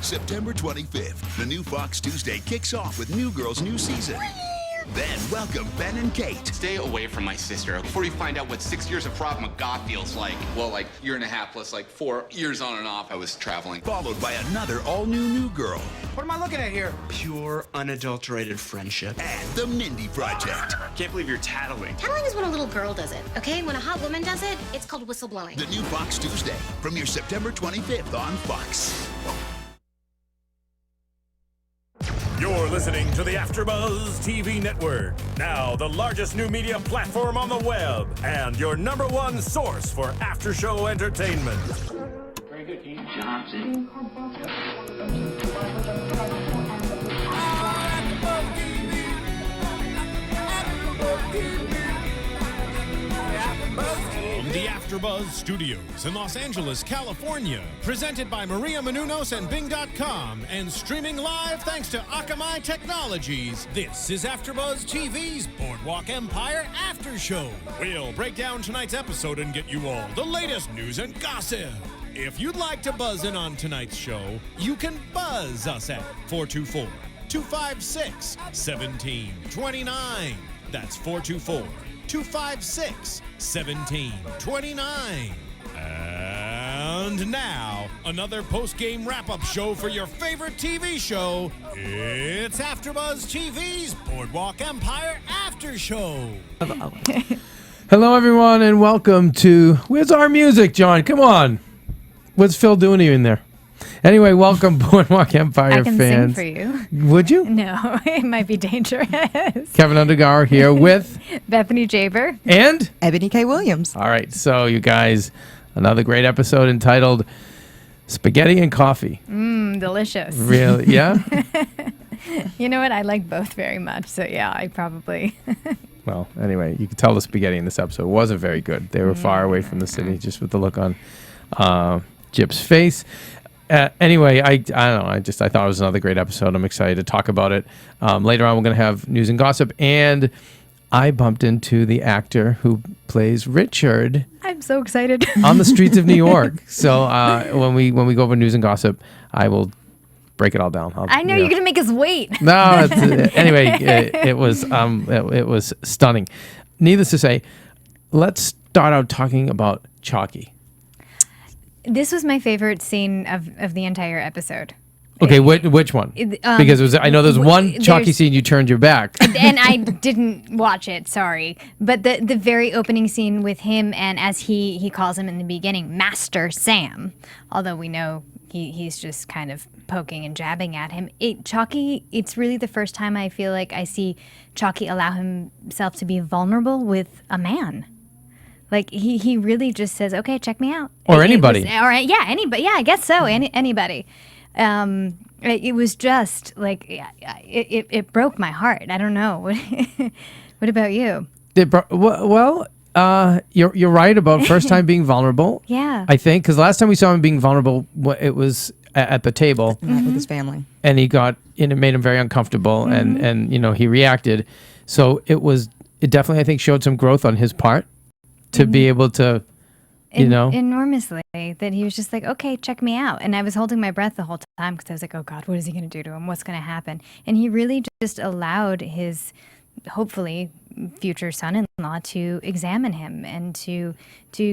September 25th, the new Fox Tuesday kicks off with New Girl's new season. Then welcome Ben and Kate. Stay away from my sister before you find out what 6 years of Krav Maga feels like. Well, like year and a half plus like 4 years on and off I was traveling. Followed by another all-new New Girl. What am I looking at here? Pure, unadulterated friendship. And the Mindy Project. Can't believe you're tattling. Tattling is when a little girl does it, okay? When a hot woman does it, it's called whistleblowing. The new Fox Tuesday, premieres September 25th on Fox. You're listening to the AfterBuzz TV Network, now the largest new media platform on the web, and your #1 source for after-show entertainment. Very good, Dean Johnson. From the AfterBuzz Studios in Los Angeles, California, presented by Maria Menounos and Bing.com, and streaming live thanks to Akamai Technologies, this is AfterBuzz TV's Boardwalk Empire After Show. We'll break down tonight's episode and get you all the latest news and gossip. If you'd like to buzz in on tonight's show, you can buzz us at 424-256-1729. That's 424-256-1729. And now, another post-game wrap-up show for your favorite TV show. It's AfterBuzz TV's Boardwalk Empire After Show. Hello, everyone, and welcome to... Where's our music, John? Come on. What's Phil doing in there? Anyway, welcome, Boardwalk Empire fans. I can sing for you. Would you? No, it might be dangerous. Keven Undergaro here with... Bethany Jaber. And? Eboni K. Williams. All right, so you guys, another great episode entitled Spaghetti and Coffee. Delicious. Really? Yeah? You know what? I like both very much, so yeah, I probably... Well, anyway, you could tell the spaghetti in this episode wasn't very good. They were far away from the city, just with the look on Gyp's face. Anyway, I don't know. I thought it was another great episode. I'm excited to talk about it. Later on, we're going to have news and gossip. And I bumped into the actor who plays Richard. I'm so excited. On the streets of New York. So when we go over news and gossip, I will break it all down. I know you're going to make us wait. No, anyway, it was stunning. Needless to say, let's start out talking about Chalky. This was my favorite scene of the entire episode. Okay, which one? Because I know there's one Chalky scene you turned your back. And I didn't watch it, sorry. But the very opening scene with him, and as he calls him in the beginning, Master Sam, although we know he's just kind of poking and jabbing at him. Chalky, it's really the first time I feel like I see Chalky allow himself to be vulnerable with a man. Like, he really just says, okay, check me out. Or anybody. Anybody. Yeah, I guess so. Anybody. It was just, like, it broke my heart. I don't know. What about you? Well, you're right about first time being vulnerable. Yeah. I think, because last time we saw him being vulnerable, it was at the table. With his family. And it made him very uncomfortable, and he reacted. So it definitely, I think, showed some growth on his part. To be able to, enormously, that he was just like, okay, check me out. And I was holding my breath the whole time because I was like, oh God, what is he going to do to him? What's going to happen? And he really just allowed his, hopefully, future son-in-law to examine him and to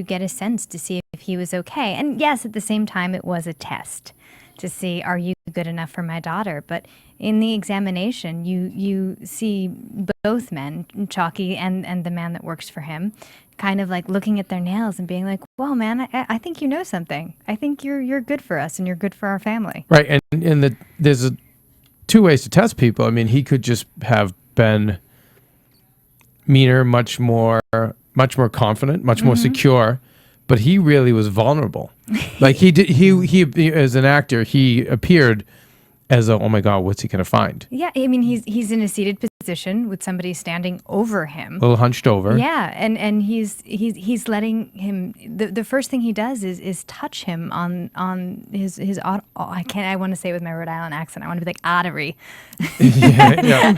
get a sense to see if he was okay. And yes, at the same time, it was a test to see, are you good enough for my daughter? But in the examination, you see both men, Chalky and the man that works for him, kind of like looking at their nails and being like, whoa, man, I think you know something. I think you're good for us and you're good for our family. Right, and there's two ways to test people. I mean, he could just have been meaner, much more confident, much more secure, but he really was vulnerable. Like he as an actor, he appeared as oh my God, what's he going to find? Yeah, I mean, he's in a seated position with somebody standing over him. A little hunched over. Yeah, and he's letting him, the first thing he does is touch him on his I want to say it with my Rhode Island accent. I want to be like artery. yeah,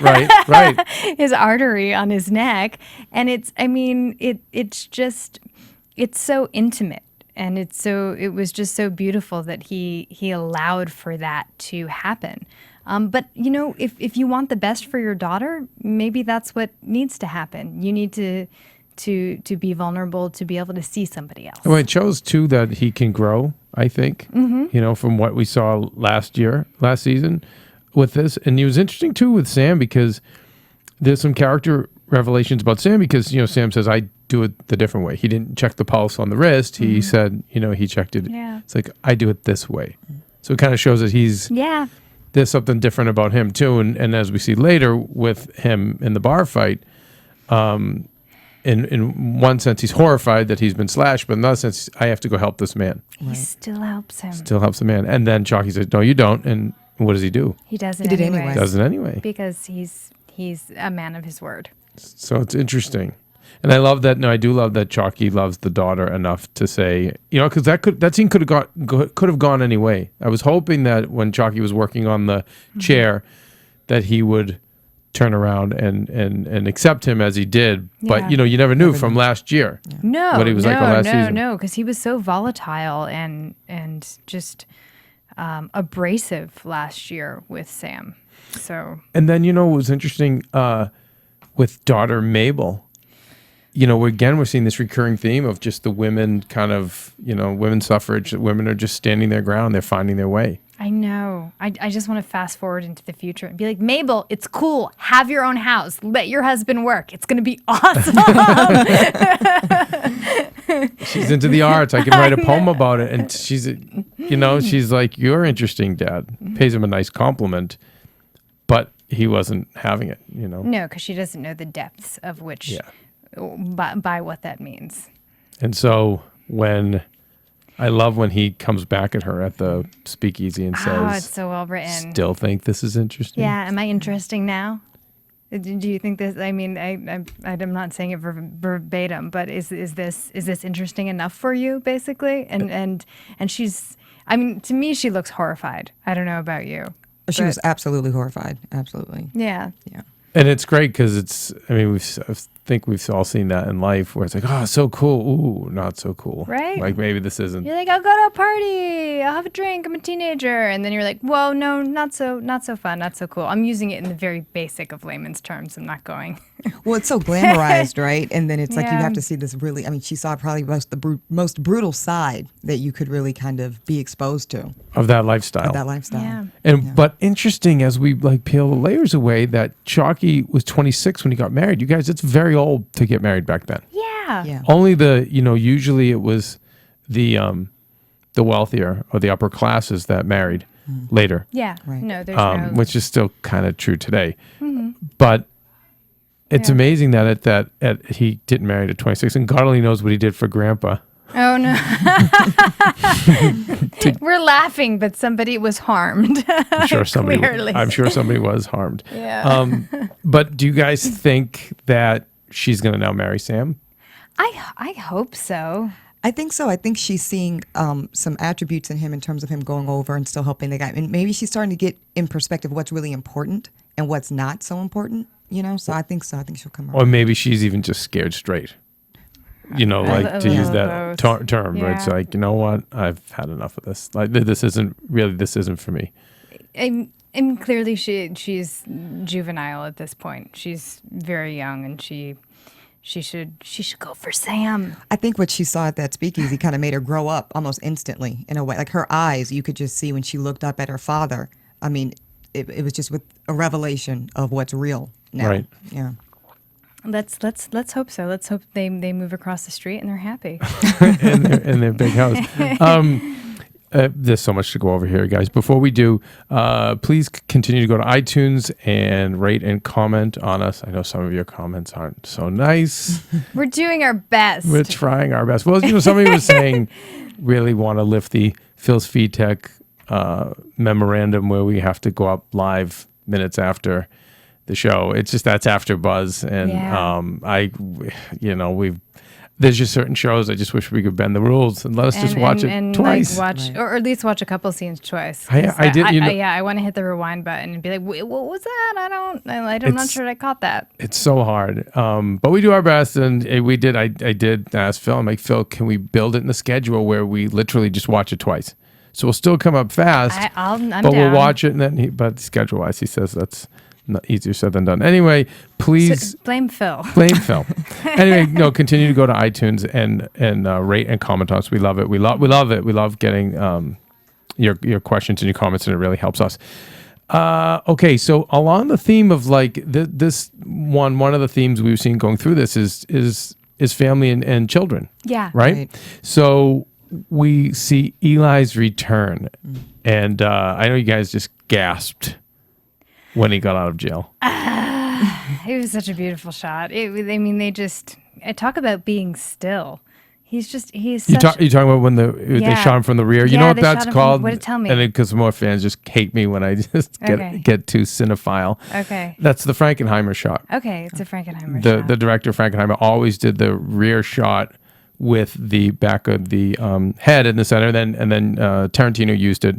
right. His artery on his neck. And it's so intimate. it was just so beautiful that he allowed for that to happen. But you know, if you want the best for your daughter, maybe that's what needs to happen. You need to be vulnerable, to be able to see somebody else. Well, it shows too that he can grow, I think, you know, from what we saw last season with this. And it was interesting too with Sam, because there's some character revelations about Sam, because, you know, Sam says, I do it the different way. He didn't check the pulse on the wrist. He said, you know, he checked it. Yeah. It's like, I do it this way. So it kind of shows that there's something different about him too. And as we see later with him in the bar fight, in one sense, he's horrified that he's been slashed, but in another sense, I have to go help this man. He still helps him. Still helps the man. And then Chalky says, no, you don't. And what does he do? He does it anyway. Does it anyway. Because he's a man of his word. So it's interesting. And I love that. No, I do love that Chalky loves the daughter enough to say, you know, because that scene could have gone any way. I was hoping that when Chalky was working on the chair, that he would turn around and accept him as he did. Yeah. But, you know, you never knew from last year what he was like on last season. No, because he was so volatile and just abrasive last year with Sam. So. And then, you know, what was interesting with daughter Mabel, you know, again, we're seeing this recurring theme of just the women kind of, you know, women's suffrage. Women are just standing their ground. They're finding their way. I know. I just want to fast forward into the future and be like, Mabel, it's cool. Have your own house. Let your husband work. It's going to be awesome. She's into the arts. I can write a poem about it. And she's, you know, she's like, you're interesting, Dad. Pays him a nice compliment. But he wasn't having it, you know. No, because she doesn't know the depths of which... Yeah. By what that means. And so I love when he comes back at her at the speakeasy and says, oh, it's so well written. Still think this is interesting? Yeah. Am I interesting now? Do you think this, I mean, I'm not saying it verbatim, but is this interesting enough for you, basically? And she's, I mean, to me, she looks horrified. I don't know about you. She was absolutely horrified. Absolutely. Yeah. Yeah. And it's great because it's, I mean, I think we've all seen that in life where it's like, oh, so cool. Ooh, not so cool. Right? Like maybe this isn't. You're like, I'll go to a party. I'll have a drink. I'm a teenager. And then you're like, whoa, no, not so fun. Not so cool. I'm using it in the very basic of layman's terms. I'm not going. Well, it's so glamorized, right? And then it's like you have to see this really, I mean, she saw probably most brutal side that you could really kind of be exposed to. Of that lifestyle. Yeah. And but interesting as we like peel the layers away that Chalky was 26 when he got married. You guys, it's very old to get married back then. Yeah. Only usually it was the wealthier or the upper classes that married later. Yeah. Right. No, there's which is still kind of true today. Mm-hmm. But it's amazing that he didn't marry at 26, and God only knows what he did for Grandpa. Oh no. We're laughing, but somebody was harmed. I'm sure somebody was harmed. Yeah. But do you guys think that she's going to now marry Sam? I hope so. I think so. I think she's seeing some attributes in him in terms of him going over and still helping the guy. And maybe she's starting to get in perspective what's really important and what's not so important, you know? So I think so. I think she'll come around. Or maybe she's even just scared straight. You know, like to use that term, where it's like, you know what, I've had enough of this. Like, this isn't for me. And clearly she's juvenile at this point. She's very young, and she should go for Sam. I think what she saw at that speakeasy kind of made her grow up almost instantly in a way. Like her eyes, you could just see when she looked up at her father. I mean, it was just with a revelation of what's real now. Right. Yeah. Let's hope so. Let's hope they move across the street and they're happy. in their big house. There's so much to go over here, guys. Before we do, please continue to go to iTunes and rate and comment on us. I know some of your comments aren't so nice. We're doing our best. We're trying our best. Well, you know, somebody was saying really want to lift the Phil's Feed Tech memorandum where we have to go up live minutes after the show. It's just that's AfterBuzz, and there's just certain shows I just wish we could bend the rules and let us just watch it twice. Like or at least watch a couple scenes twice. I did. I want to hit the rewind button and be like, "Wait, what was that? I'm not sure I caught that." It's so hard, but we do our best, and we did. I did ask Phil. I'm like, Phil, can we build it in the schedule where we literally just watch it twice? So we'll still come up fast, I'm but down. we'll watch it, and then but schedule-wise, he says that's not easier said than done. Anyway, please blame Phil. Blame Phil. Anyway, continue to go to iTunes and rate and comment on us. We love it. We love it. We love getting your questions and your comments, and it really helps us. Okay, so along the theme of like this one of the themes we've seen going through this is family and children. Yeah. Right? So we see Eli's return, and I know you guys just gasped when he got out of jail. It was such a beautiful shot. They just talk about being still. He's such... You talking about when they shot him from the rear? You know what that's called? What did it tell me? And because more fans just hate me when I just get too cinephile. Okay. That's the Frankenheimer shot. Okay, it's a Frankenheimer shot. The director Frankenheimer always did the rear shot with the back of the head in the center, and then Tarantino used it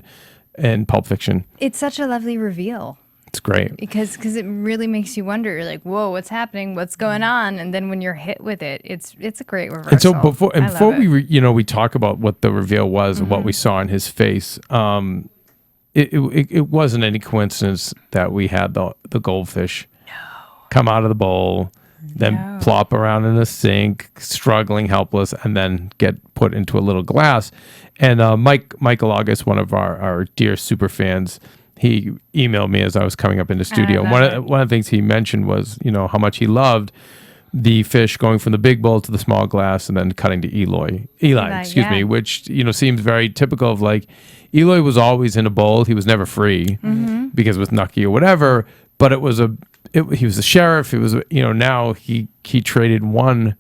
in Pulp Fiction. It's such a lovely reveal. It's great because it really makes you wonder. You're like, whoa, what's happening? What's going on? And then when you're hit with it, it's a great reversal. And so before we talk about what the reveal was and what we saw in his face, it wasn't any coincidence that we had the goldfish come out of the bowl, then plop around in the sink, struggling, helpless, and then get put into a little glass. And Michael August, one of our dear super fans, he emailed me as I was coming up in the studio. One of the things he mentioned was, how much he loved the fish going from the big bowl to the small glass and then cutting to Eli, which, seems very typical of like, Eli was always in a bowl. He was never free because with Nucky or whatever, but he was the sheriff. It was, now he traded one,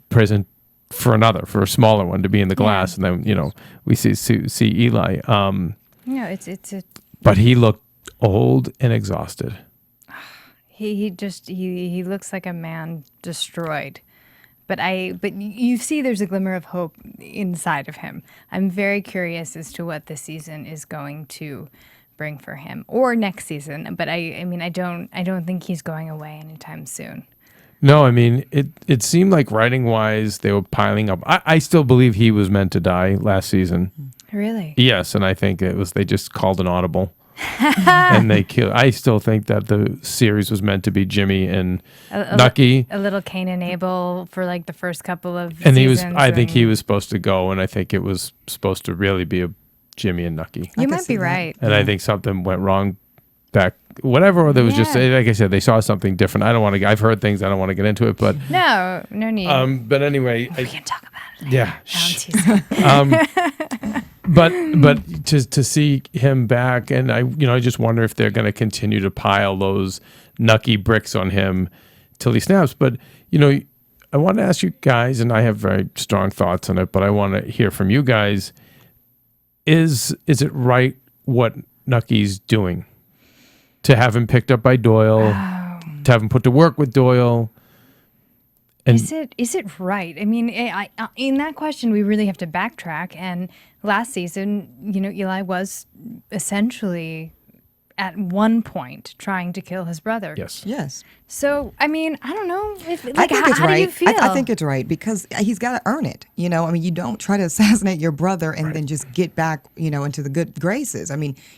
prison for another, for a smaller one to be in the glass. And then, we see Eli. But he looked old and exhausted. He looks like a man destroyed. But you see there's a glimmer of hope inside of him. I'm very curious as to what this season is going to bring for him, or next season. But I don't think he's going away anytime soon. No, it seemed like writing-wise they were piling up. I still believe he was meant to die last season. Really? Yes, and I think they just called an audible. And they killed. I still think that the series was meant to be Jimmy and Nucky. A little Cain and Abel for like the first couple of and seasons. I think he was supposed to go, and I think it was supposed to really be a Jimmy and Nucky. You might be right. And I think something went wrong back, whatever, or there was just, like I said, they saw something different. I've heard things, I don't want to get into it, but no need. But anyway, we can talk about it Yeah. later. But to see him back, and I just wonder if they're going to continue to pile those Nucky bricks on him till he snaps. But I want to ask you guys, and I have very strong thoughts on it, but I want to hear from you guys. Is it right what Nucky's doing? To have him picked up by Doyle, to have him put to work with Doyle. And is it right? In that question, we really have to backtrack. And last season, Eli was essentially at one point trying to kill his brother. Yes. So, I don't know. I think it's right. How do you feel? I think it's right because he's got to earn it. You don't try to assassinate your brother and then just get back, into the good graces.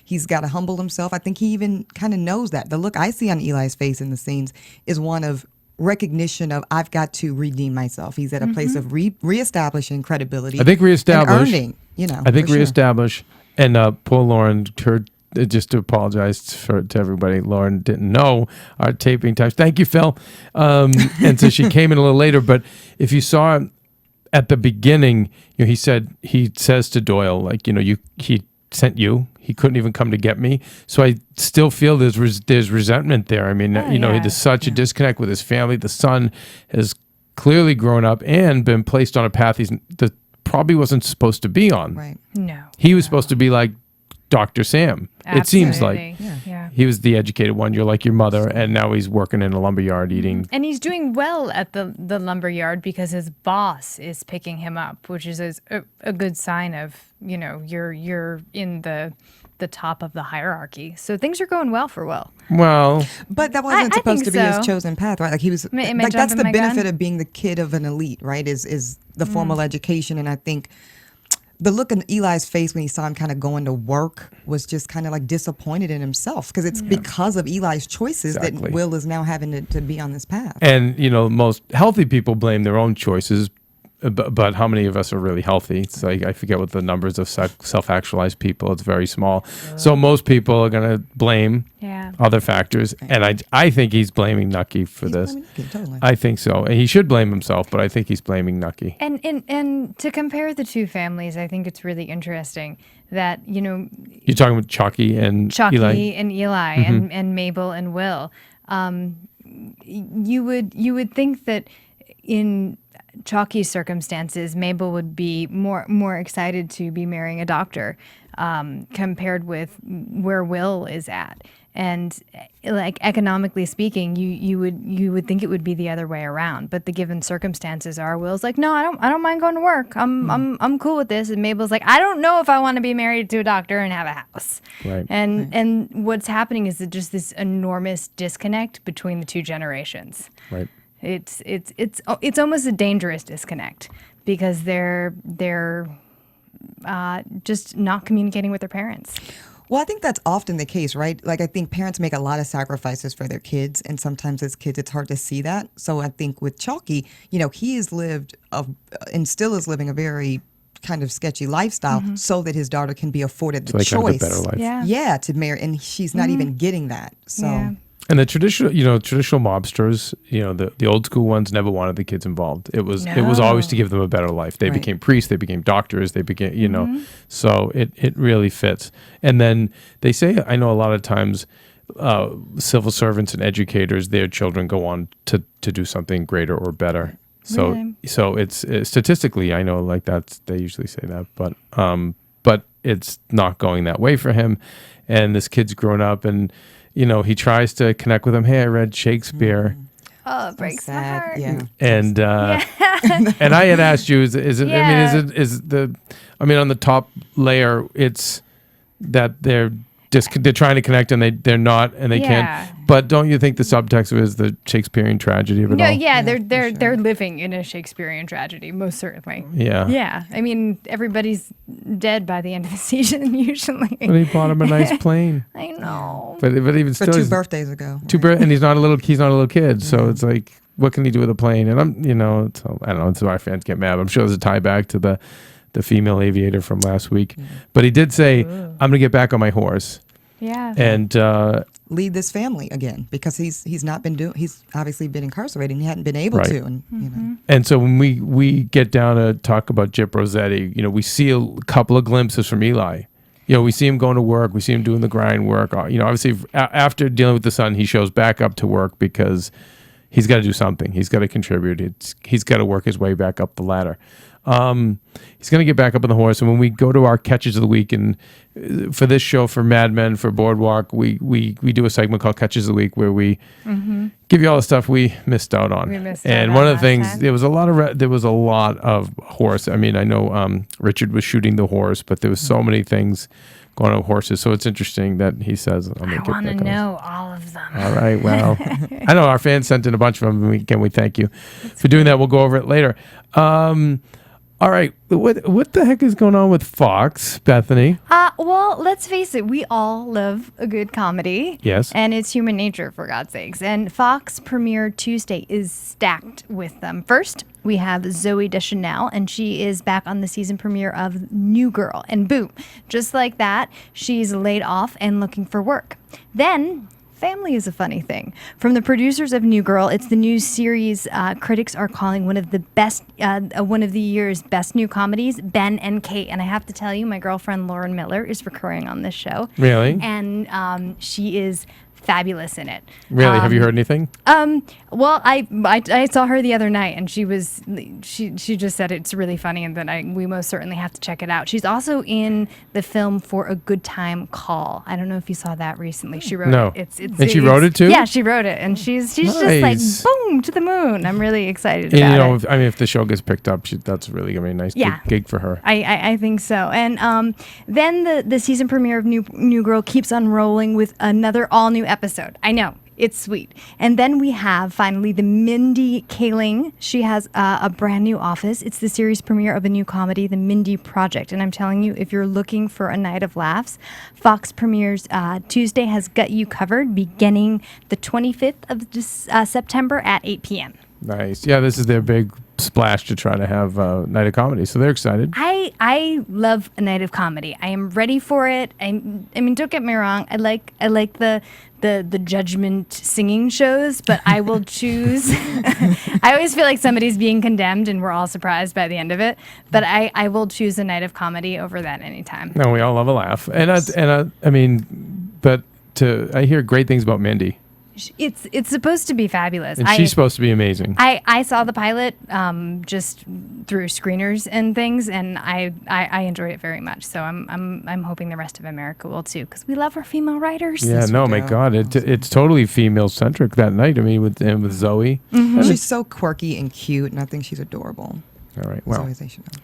He's got to humble himself. I think he even kind of knows that. The look I see on Eli's face in the scenes is one of recognition of I've got to redeem myself. He's at a place of reestablishing credibility. I think reestablish. And earning, I think reestablish. Sure. And poor Lauren, just to apologize to everybody, Lauren didn't know our taping times. Thank you, Phil. And so she came in a little later. But if you saw at the beginning, he says to Doyle, like, he sent you. He couldn't even come to get me. So I still feel there's resentment there. There's such a disconnect with his family. The son has clearly grown up and been placed on a path that probably wasn't supposed to be on. Right. No. He was supposed to be like Dr. Sam. Absolutely. It seems like he was the educated one. You're like your mother, and now he's working in a lumberyard eating. And he's doing well at the lumberyard because his boss is picking him up, which is a good sign of, you're in the top of the hierarchy. So things are going well for Will. Well, but that wasn't supposed to be his chosen path, right? Like he was like that's the benefit of being the kid of an elite, right? Is the formal education. And I think the look in Eli's face when he saw him kind of going to work was just kind of like disappointed in himself, because it's because of Eli's choices that Will is now having to be on this path. And, most healthy people blame their own choices, but how many of us are really healthy? It's like, I forget what the numbers of self-actualized people. It's very small. So most people are going to blame other factors. And I think he's blaming Nucky for this. Nucky, totally. I think so. And he should blame himself, but I think he's blaming Nucky. And to compare the two families, I think it's really interesting that, You're talking about Chalky and Eli? and Eli and Mabel and Will. You would think that in Chalky's circumstances, Mabel would be more excited to be marrying a doctor compared with where Will is at. And like economically speaking, you would think it would be the other way around. But the given circumstances are, Will's like, no, I don't mind going to work. I'm cool with this. And Mabel's like, I don't know if I want to be married to a doctor and have a house. Right. And what's happening is just this enormous disconnect between the two generations. Right. It's almost a dangerous disconnect because they're just not communicating with their parents. Well, I think that's often the case, right? Like, I think parents make a lot of sacrifices for their kids, and sometimes as kids, it's hard to see that. So I think with Chalky, he has lived and still is living a very kind of sketchy lifestyle so that his daughter can be afforded the choice. Kind of a better life. Yeah, to marry, and she's not even getting that. So. Yeah. And the traditional mobsters, the old school ones never wanted the kids involved. It was always to give them a better life. They became priests, they became doctors, they became, so it really fits. And then they say, I know a lot of times civil servants and educators, their children go on to do something greater or better. So it's statistically, I know like they usually say that, but it's not going that way for him. And this kid's grown up and, he tries to connect with him. Hey, I read Shakespeare. Oh, it breaks my heart. Yeah. And and I had asked you, is it? Yeah. I mean, on the top layer, it's that they're trying to connect and they're not and they can't. But don't you think the subtext is the Shakespearean tragedy of it all? Yeah, they're living in a Shakespearean tragedy, most certainly. Yeah. Yeah. I mean, everybody's dead by the end of the season usually. But he bought him a nice plane. I know. But even still, 2 birthdays ago. And he's not a little kid, so it's like, what can he do with a plane? And I don't know. It's why fans get mad. I'm sure there's a tie back to the female aviator from last week. But he did say, I'm going to get back on my horse. Yeah. And lead this family again, because he's obviously been incarcerated and he hadn't been able to. And And so when we get down to talk about Gyp Rossetti, we see a couple of glimpses from Eli. We see him going to work. We see him doing the grind work. Obviously after dealing with the son, he shows back up to work because he's got to do something. He's got to contribute. He's got to work his way back up the ladder. He's going to get back up on the horse. And when we go to our catches of the week, and for this show, for Mad Men, for Boardwalk, we do a segment called Catches of the Week where we give you all the stuff we missed out on. And one of the things, there was a lot of horse. I mean, I know Richard was shooting the horse, but there was so many things going on with horses. So it's interesting that he says, I want to know all of them. All right, well, I know our fans sent in a bunch of them. We thank you for doing that. We'll go over it later. All right, what the heck is going on with Fox, Bethany? Well, let's face it, we all love a good comedy. Yes. And it's human nature, for God's sakes. And Fox Premiere Tuesday is stacked with them. First, we have Zooey Deschanel, and she is back on the season premiere of New Girl. And boom, just like that, she's laid off and looking for work. Then family is a funny thing. From the producers of New Girl, it's the new series critics are calling one of the year's best new comedies, Ben and Kate. And I have to tell you, my girlfriend Lauren Miller is recurring on this show. Really? And she is fabulous in it. Really? Have you heard anything? Well, I saw her the other night, and she just said it's really funny, and that we most certainly have to check it out. She's also in the film For a Good Time Call. I don't know if you saw that recently. She wrote it. And she wrote it too? Yeah, she wrote it, and she's just like boom to the moon. I'm really excited And, about it. if the show gets picked up, that's really gonna be a nice gig for her. I think so. And then the season premiere of New Girl keeps unrolling with another all new episode. I know. It's sweet. And then we have, finally, the Mindy Kaling. She has a brand new office. It's the series premiere of a new comedy, The Mindy Project. And I'm telling you, if you're looking for a night of laughs, Fox premieres Tuesday has got you covered, beginning the 25th of September at 8 p.m. Nice. Yeah, this is their big splash to try to have a night of comedy. So they're excited. I love a night of comedy. I am ready for it. I mean, don't get me wrong. I like the judgment singing shows, but I will choose. I always feel like somebody's being condemned, and we're all surprised by the end of it. But I will choose a night of comedy over that anytime. No, we all love a laugh, and I mean, but I hear great things about Mindy. It's supposed to be fabulous. And she's supposed to be amazing. I saw the pilot just through screeners and things, and I enjoyed it very much. So I'm hoping the rest of America will too, because we love our female writers. Yeah, no, my God, it's totally female centric that night. I mean, with Zoe, she's so quirky and cute, and I think she's adorable. All right. Well,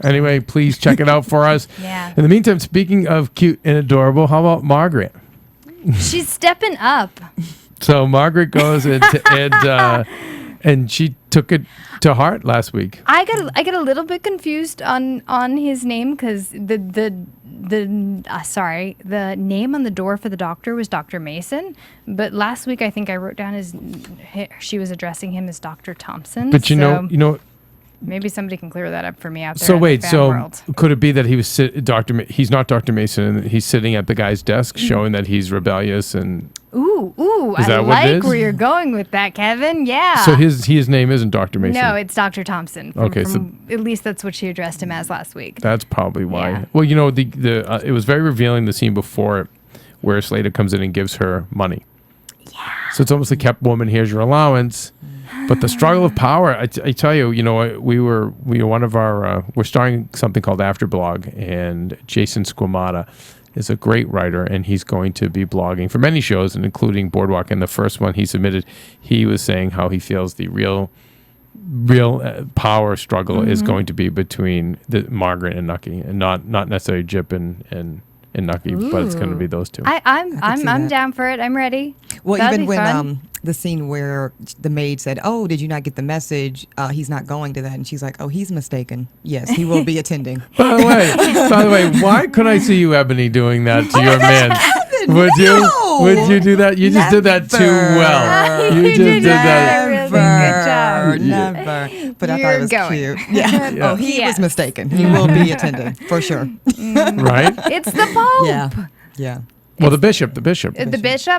anyway, please check it out for us. Yeah. In the meantime, speaking of cute and adorable, how about Margaret? She's stepping up. So Margaret goes and she took it to heart last week. I got a little bit confused on his name, because the name on the door for the doctor was Dr. Mason, but last week I think I wrote down she was addressing him as Dr. Thompson. But you know. Maybe somebody can clear that up for me out there. So in wait, the fan world. Could it be that he was he's not Dr. Mason, and he's sitting at the guy's desk showing that he's rebellious and Ooh, is I that what it like is? where you're going with that, Kevin. Yeah. So his name isn't Dr. Mason. No, it's Dr. Thompson. So at least that's what she addressed him as last week. That's probably why. Yeah. Well, it was very revealing, the scene before it, where Slater comes in and gives her money. Yeah. So it's almost like, kept woman, here's your allowance. But the struggle of power, I tell you, we're starting something called AfterBlog, and Jason Squamata is a great writer, and he's going to be blogging for many shows, and including Boardwalk. And the first one he submitted, he was saying how he feels the real power struggle is going to be between Margaret and Nucky, and not necessarily Gyp and Nucky, but it's going to be those two. I'm down for it. I'm ready. Well, That'd even be when fun. the scene where the maid said, "Oh, did you not get the message? He's not going to that," and she's like, "Oh, he's mistaken. Yes, he will be attending." By the way, why couldn't I see you, Ebony, doing that to your man? Would you do that? You just did that too well. You just did that. Never. But I thought it was cute. Yeah. Oh, he was mistaken. He will be attending for sure. Right? It's the Pope. Yeah. Well, the bishop. The bishop?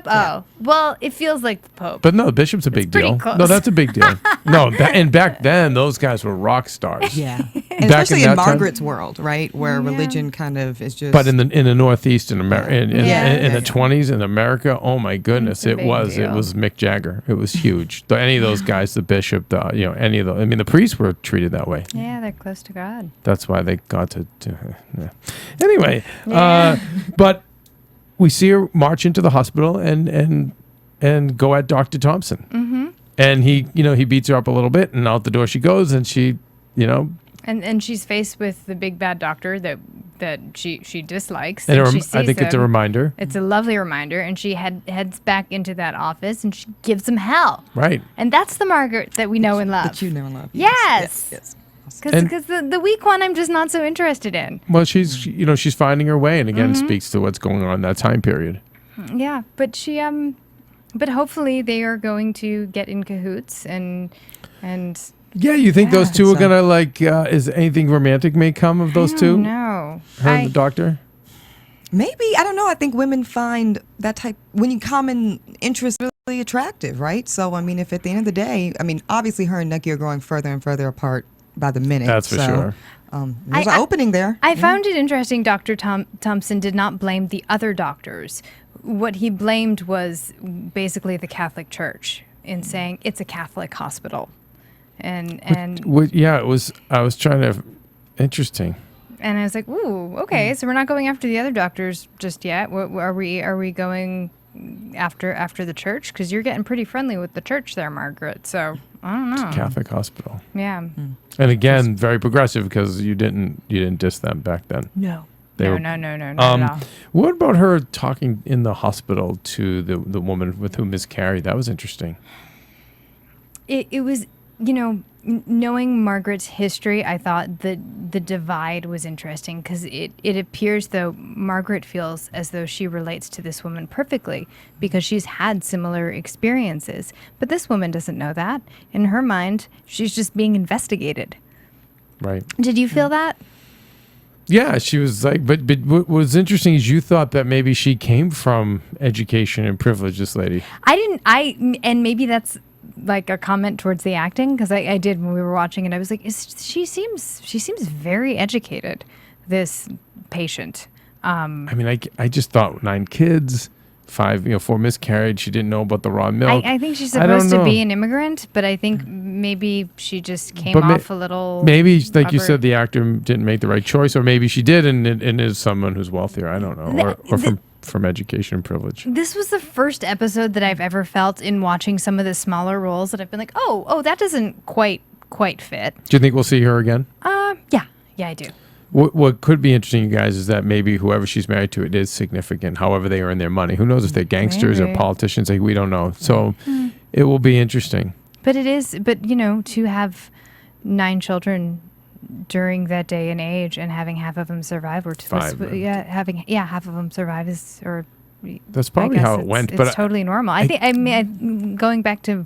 Oh. Well, it feels like the Pope. But no, the bishop's a big deal. Close. No, that's a big deal. No, and back then, those guys were rock stars. Yeah. Especially in Margaret's world, right? Where religion kind of is just... But in the Northeast, in America, in the 20s in America, oh my goodness, it was Mick Jagger. It was huge. Any of those guys, the bishop, any of those. I mean, the priests were treated that way. Yeah, they're close to God. That's why they got to anyway, but we see her march into the hospital and go at Dr. Thompson. Mm-hmm. And he beats her up a little bit, and out the door she goes, and she, And she's faced with the big bad doctor that she dislikes. And she sees I think it's a reminder. It's a lovely reminder, and she heads back into that office, and she gives him hell. Right. And that's the Margaret that we know and love. That you know and love. Yes. Because the weak one I'm just not so interested in. Well, she's finding her way, and again speaks to what's going on in that time period. Yeah, but but hopefully they are going to get in cahoots and. Yeah, you think those two are gonna is anything romantic may come of those two? No. Her and the doctor? Maybe. I don't know. I think women find that type, common interest really attractive, right? So, I mean, if at the end of the day, obviously her and Nucky are growing further and further apart by the minute. That's for sure. There's an opening there. I found it interesting. Dr. Thompson did not blame the other doctors. What he blamed was basically the Catholic Church in saying it's a Catholic hospital, and yeah, it was. I was trying to interesting. And I was like, ooh, okay, so we're not going after the other doctors just yet. Are we going after the church? Because you're getting pretty friendly with the church there, Margaret. So I don't know. It's a Catholic hospital. Yeah. And again, very progressive because you didn't diss them back then. No. No, not at all. What about her talking in the hospital to the woman with who miscarried? That was interesting. It was, knowing Margaret's history, I thought that the divide was interesting because it appears though Margaret feels as though she relates to this woman perfectly because she's had similar experiences. But this woman doesn't know that. In her mind, she's just being investigated. Right. Did you feel that? Yeah, she was like, but what was interesting is you thought that maybe she came from education and privilege, this lady. And maybe that's like a comment towards the acting because I did when we were watching it. I was like, she seems very educated, this patient. I mean, I just thought 9 kids, 4 miscarried. She didn't know about the raw milk. I think she's supposed to be an immigrant, but I think maybe she just came off a little. Maybe, like you said, the actor didn't make the right choice, or maybe she did and is someone who's wealthier. I don't know, or from education and privilege. This was the first episode that I've ever felt in watching some of the smaller roles that I've been like, oh, that doesn't quite fit. Do you think we'll see her again? Yeah, I do. What could be interesting, you guys, is that maybe whoever she's married to, it is significant, however they earn their money. Who knows if they're gangsters or politicians? Like, we don't know. So it will be interesting. But it is, to have 9 children during that day and age and having half of them survive, or having half of them survive is, or that's probably how it went. It's totally normal. I think going back to,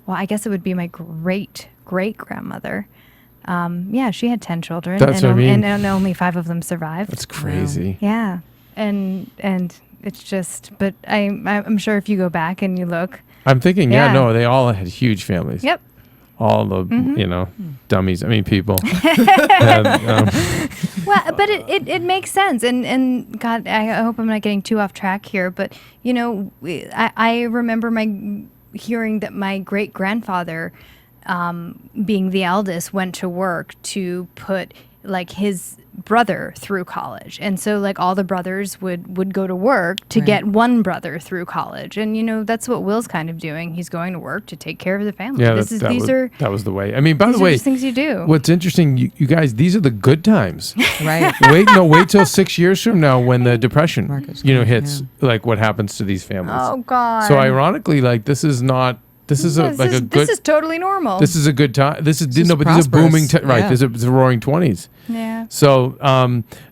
I guess it would be my great grandmother. She had 10 children. That's what I mean. And only 5 of them survived. That's crazy. Yeah, and it's just, but I'm sure if you go back and you look, I'm thinking, they all had huge families. Yep. All the dummies. I mean, people. And, but it makes sense, and God, I hope I'm not getting too off track here, but I remember hearing that my great grandfather, being the eldest, went to work to put like his brother through college, and so like all the brothers would go to work to get one brother through college, and that's what Will's kind of doing. He's going to work to take care of the family. Yeah, that was the way. I mean, by the way, things you do. What's interesting, you guys, these are the good times. Right. Wait till 6 years from now when the depression hits. Like what happens to these families. Oh God. So ironically, like this is not. This is totally normal. But these are booming. Right. This is the roaring 20s. Yeah. So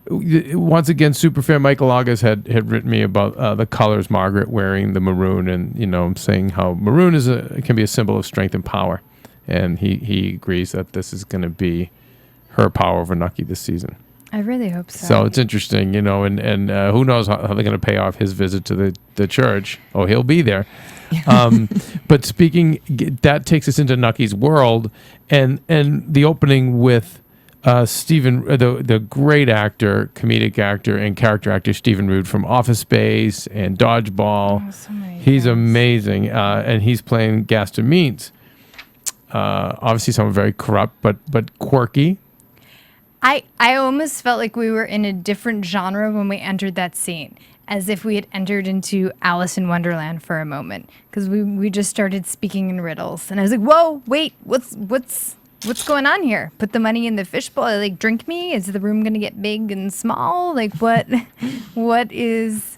once again, Superfair Michael August had written me about the colors, Margaret wearing the maroon, and saying how maroon can be a symbol of strength and power, and he agrees that this is going to be her power over Nucky this season. I really hope so. So it's interesting, and who knows how they're going to pay off his visit to the church. Oh, he'll be there. But speaking, that takes us into Nucky's world, and the opening with Stephen, the great actor, comedic actor, and character actor Stephen Root from Office Space and Dodgeball. He's amazing, and he's playing Gaston Means. Obviously, someone very corrupt, but quirky. I almost felt like we were in a different genre when we entered that scene, as if we had entered into Alice in Wonderland for a moment, because we just started speaking in riddles, and I was like, "Whoa, wait, what's going on here? Put the money in the fishbowl. Like, drink me? Is the room gonna get big and small? Like, what is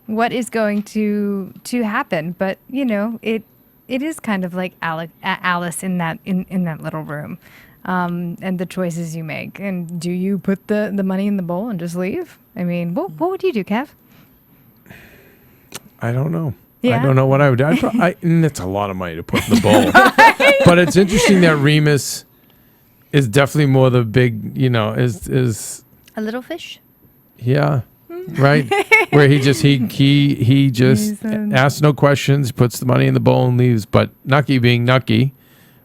going to happen?" But it is kind of like Alice in that little room. And the choices you make. And do you put the money in the bowl and just leave? I mean, what would you do, Kev? I don't know. Yeah? I don't know what I would do. That's a lot of money to put in the bowl. But it's interesting that Remus is definitely more the big, is a little fish? Yeah. Right? Where he just asks no questions, puts the money in the bowl and leaves. But Nucky being Nucky,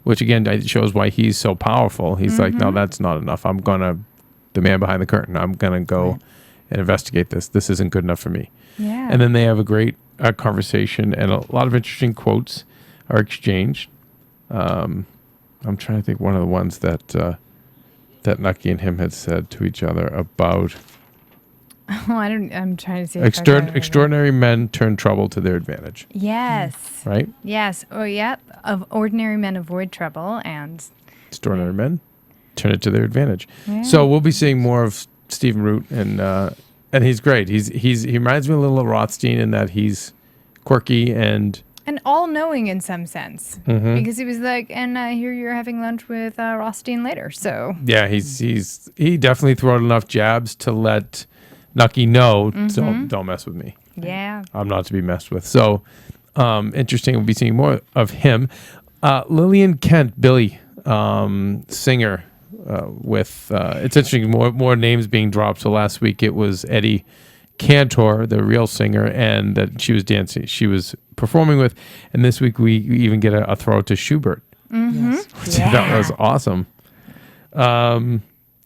which again shows why he's so powerful. He's like, no, that's not enough. I'm gonna, the man behind the curtain. I'm gonna go and investigate this. This isn't good enough for me. Yeah. And then they have a great conversation, and a lot of interesting quotes are exchanged. I'm trying to think one of the ones that Nucky and him had said to each other about. Oh, I'm trying to see. Extraordinary men turn trouble to their advantage. Yes. Right? Yes. Oh, yeah. Of ordinary men avoid trouble, and extraordinary men turn it to their advantage. Yeah. So we'll be seeing more of Stephen Root, and he's great. He reminds me a little of Rothstein in that he's quirky and all-knowing in some sense, because he was like, and I hear you're having lunch with Rothstein later. So yeah, he definitely threw out enough jabs to let Nucky know, don't mess with me. Yeah. I'm not to be messed with. So, interesting. We'll be seeing more of him. Lillian Kent, Billy, singer, with, it's interesting, more names being dropped. So last week it was Eddie Cantor, the real singer, and that she was performing with. And this week we even get a throw to Schubert. Yes. That was awesome. I'm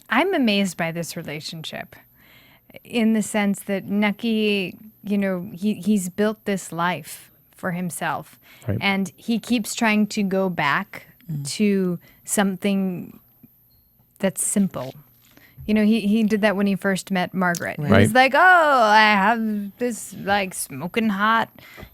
amazed by this relationship, in the sense that Nucky, he's built this life for himself, right, and he keeps trying to go back to something that's simple. He did that when he first met Margaret. Right. He's like, oh, I have this like smoking hot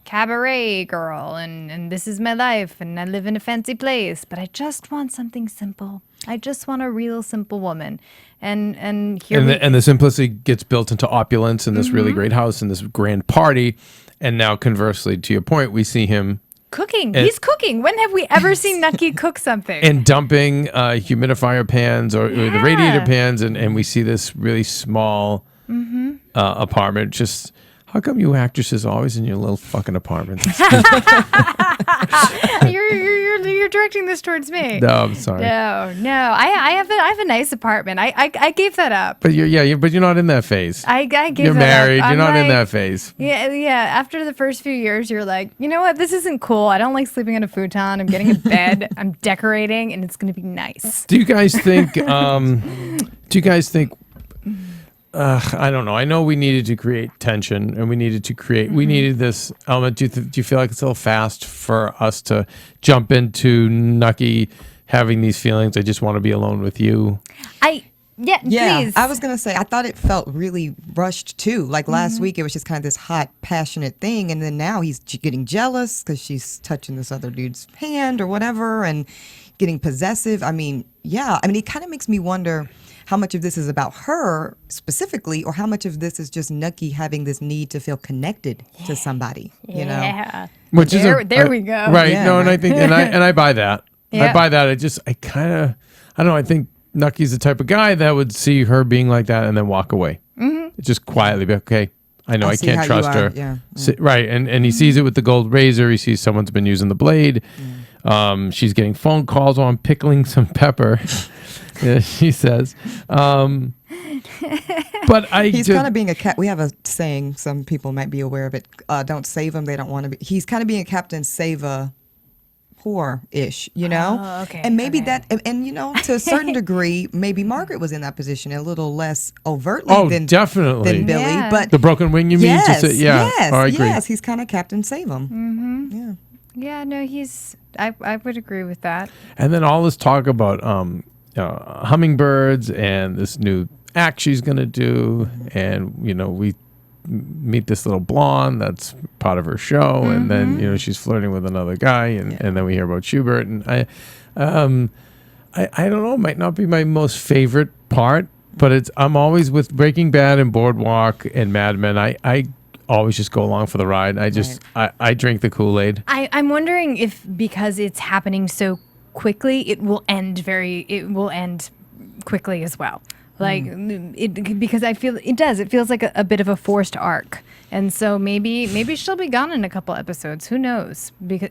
cabaret girl, and this is my life, and I live in a fancy place, but I just want something simple. I just want a real simple woman. And the simplicity gets built into opulence in this really great house and this grand party. And now conversely, to your point, we see him cooking. He's cooking. When have we ever seen Nucky cook something? And dumping humidifier pans or the radiator pans, and we see this really small apartment. Just, how come you actresses always in your little fucking apartments? You're directing this towards me. No, I'm sorry. No. I have a nice apartment. I gave that up. But you're not in that phase. I gave You're that married. up. You're not in like, that phase. Yeah. After the first few years, you're like, you know what? This isn't cool. I don't like sleeping on a futon. I'm getting a bed. I'm decorating, and it's gonna be nice. Do you guys think? I don't know. I know we needed to create tension, and we needed this element. Do you feel like it's a little fast for us to jump into Nucky having these feelings? I just want to be alone with you. Yeah, please. I was going to say, I thought it felt really rushed too. Like last week, it was just kind of this hot, passionate thing. And then now he's getting jealous because she's touching this other dude's hand or whatever and getting possessive. It kind of makes me wonder how much of this is about her specifically, or how much of this is just Nucky having this need to feel connected to somebody, Yeah. Which there we go. Right. Yeah, no, and right. I think, and I buy that. Yeah. I buy that. I don't know. I think Nucky's the type of guy that would see her being like that and then walk away. Just quietly be okay. I know I see can't how trust you are. her. Yeah. Right. And he sees it with the gold razor. He sees someone's been using the blade. She's getting phone calls on pickling some pepper. Yeah, she says. But he's kind of being a cat. We have a saying, some people might be aware of it. Don't save them. They don't want to be. He's kind of being a Captain Save a whore-ish, Oh, okay. And maybe that, and to a certain degree, maybe Margaret was in that position a little less overtly than definitely than Billy. Yeah. But the broken wing, you mean? To say, yeah. I agree. Yes, he's kind of Captain Save 'em. Yeah. Yeah, no, I would agree with that. And then all this talk about hummingbirds and this new act she's going to do. And, we meet this little blonde that's part of her show. And then, she's flirting with another guy. And then we hear about Schubert. And I don't know, it might not be my most favorite part, but I'm always with Breaking Bad and Boardwalk and Mad Men. I always just go along for the ride. I drink the Kool-Aid. I'm wondering if, because it's happening so quickly, it will end quickly as well. Because I feel it does. It feels like a bit of a forced arc, and so maybe she'll be gone in a couple episodes. Who knows? Because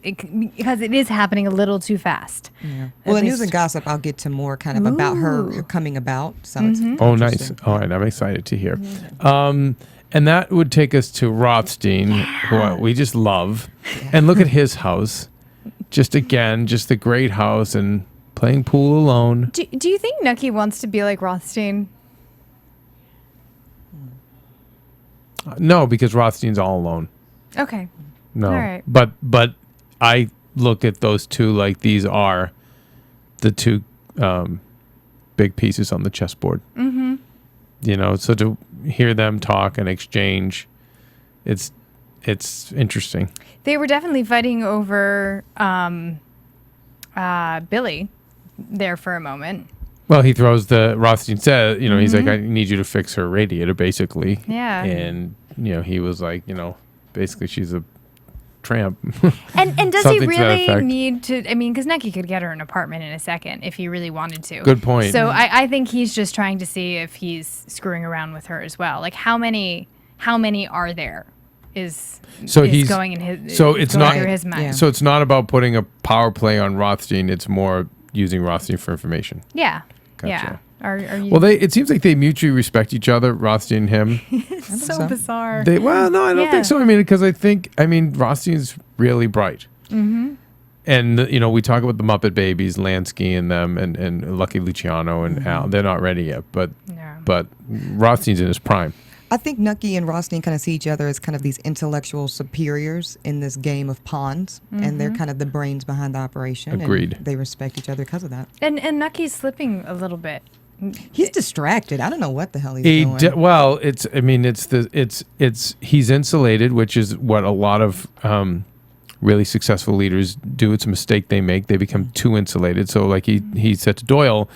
it is happening a little too fast. Yeah. Well, the news and gossip, I'll get to more kind of about her coming about. So it's nice. All right, I'm excited to hear. And that would take us to Rothstein, who we just love. And look at his house. just the great house and playing pool alone. Do you think Nucky wants to be like Rothstein? No, because Rothstein's all alone. Okay. No. All right. But I look at those two like these are the two big pieces on the chessboard. Mm-hmm. You know, so to hear them talk and exchange, it's interesting. They were definitely fighting over Billy there for a moment. Well, he throws Rothstein says, you know, he's like, I need you to fix her radiator, basically. Yeah. And, you know, he was like, you know, basically she's a tramp. And does he Something to that really effect. need to, I mean, because Nucky could get her an apartment in a second if he really wanted to. Good point. So I think he's just trying to see if he's screwing around with her as well. Like how many are there is going in his, so it's going not through his mind. Yeah. So it's not about putting a power play on Rothstein, it's more using Rothstein for information. Yeah. Gotcha. Yeah. Are you Well, it seems like they mutually respect each other, Rothstein and him. it's so bizarre. Well, no, I don't Yeah. think so. I mean, because I mean, Rothstein's really bright. Mm-hmm. And, you know, we talk about the Muppet Babies, Lansky and them, and Lucky Luciano and Al. They're not ready yet, but Rothstein's in his prime. I think Nucky and Rothstein kind of see each other as kind of these intellectual superiors in this game of pawns, and they're kind of the brains behind the operation. Agreed. And they respect each other because of that. And Nucky's slipping a little bit. He's distracted. I don't know what the hell he's doing. Well, he's insulated, which is what a lot of really successful leaders do. It's a mistake they make. They become too insulated. So like he said to Doyle,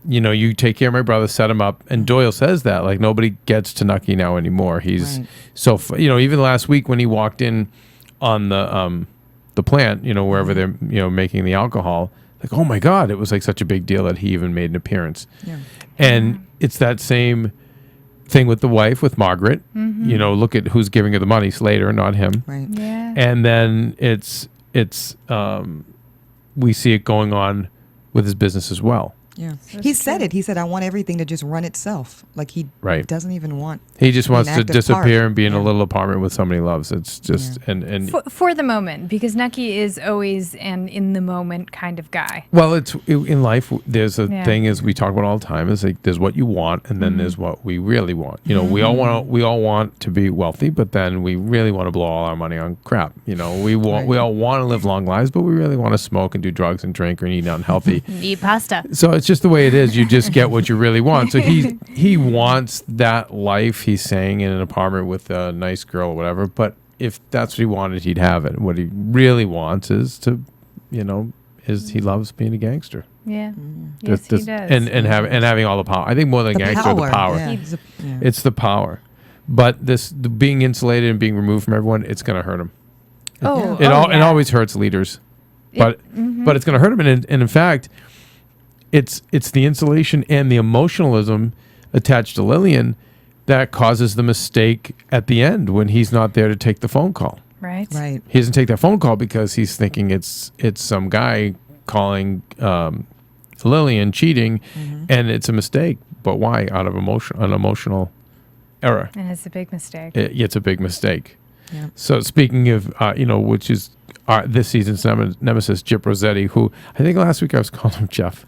you know, you take care of my brother, set him up. And Doyle says that, like, nobody gets to Nucky now anymore. He's so, you know, even last week when he walked in on the plant, you know, wherever they're, you know, making the alcohol, like, oh my God, it was like such a big deal that he even made an appearance. Yeah. And it's that same thing with the wife, with Margaret. You know, look at who's giving her the money, Slater, not him. Right. Yeah. And then it's we see it going on with his business as well. Yeah. He said it. He said, I want everything to just run itself. Like he doesn't even want. He just wants to active disappear part. and be in a little apartment with somebody he loves. It's just and For the moment, because Nucky is always an in the moment kind of guy. well, it's in life. There's a thing as we talk about all the time. Is like there's what you want, and then there's what we really want. You know, we all want to be wealthy, but then we really want to blow all our money on crap. You know, we all want to live long lives, but we really want to smoke and do drugs and drink and eat unhealthy. Eat pasta. So it's just the way it is. You just get what you really want. So he wants that life. He's saying in an apartment with a nice girl or whatever. But if that's what he wanted, he'd have it. What he really wants is to, you know, he loves being a gangster. Yeah. Yes, he does. And having all the power. I think more than gangster, the power. Yeah. It's the power. But the being insulated and being removed from everyone, it's going to hurt him. It always hurts leaders. But it's going to hurt him. And in fact, it's the insulation and the emotionalism attached to Lillian that causes the mistake at the end when he's not there to take the phone call. Right. Right. He doesn't take that phone call because he's thinking it's some guy calling Lillian cheating, and it's a mistake. But why? Out of an emotional error. And it's a big mistake. It's a big mistake. Yeah. So speaking of, you know, which is this season's nemesis, Gyp Rossetti, who I think last week I was calling him Jeff.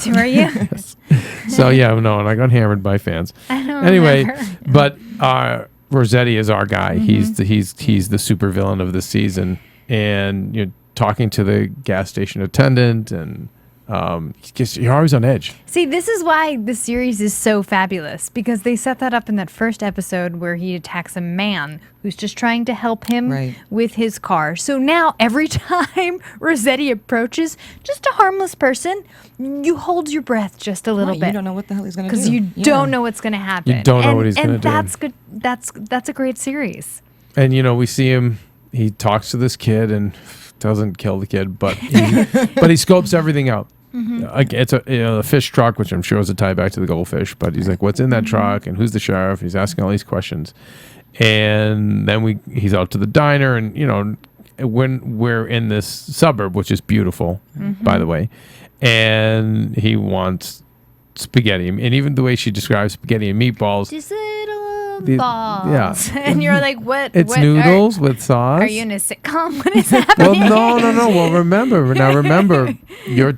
Were you? So yeah, no, and I got hammered by fans. I don't Anyway, remember. but Rossetti is our guy. He's the super villain of the season, and you're talking to the gas station attendant, and you're always on edge. See, this is why the series is so fabulous, because they set that up in that first episode where he attacks a man who's just trying to help him with his car. So now every time Rossetti approaches just a harmless person, you hold your breath just a little bit. You don't know what the hell he's going to do. Because you don't know what's going to happen. You don't know what he's going to do. And that's good. That's a great series. And, you know, we see him, he talks to this kid and doesn't kill the kid, but he scopes everything out. It's a fish truck, which I'm sure is a tie back to the goldfish, but he's like, what's in that truck and who's the sheriff? He's asking all these questions. And then he's out to the diner, and, you know, when we're in this suburb, which is beautiful, by the way, and he wants spaghetti. And even the way she describes spaghetti and meatballs. Just little Balls. And you're like, what? It's what noodles with sauce. Are you in a sitcom? What is happening? Well, no. Well, remember, you're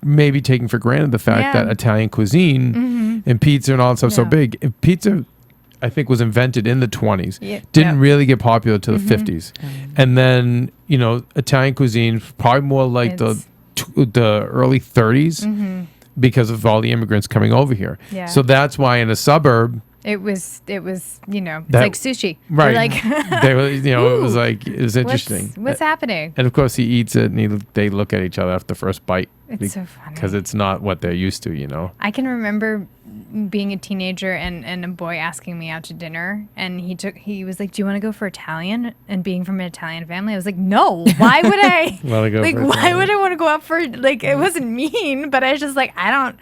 maybe taking for granted the fact that Italian cuisine and pizza and all that stuff so big. And pizza, I think, was invented in the 20s. Didn't really get popular to the 50s. And then, Italian cuisine probably more like the early 30s because of all the immigrants coming over here. Yeah. So that's why in a suburb, it was it's like sushi. Right. Like it was interesting. What's happening? And of course he eats it and they look at each other after the first bite. It's so funny. Because it's not what they're used to, I can remember being a teenager and a boy asking me out to dinner, and he was like, "Do you want to go for Italian?" And being from an Italian family, I was like, "No, why would I? Why would I want to go out for it wasn't mean, but I was just like, I don't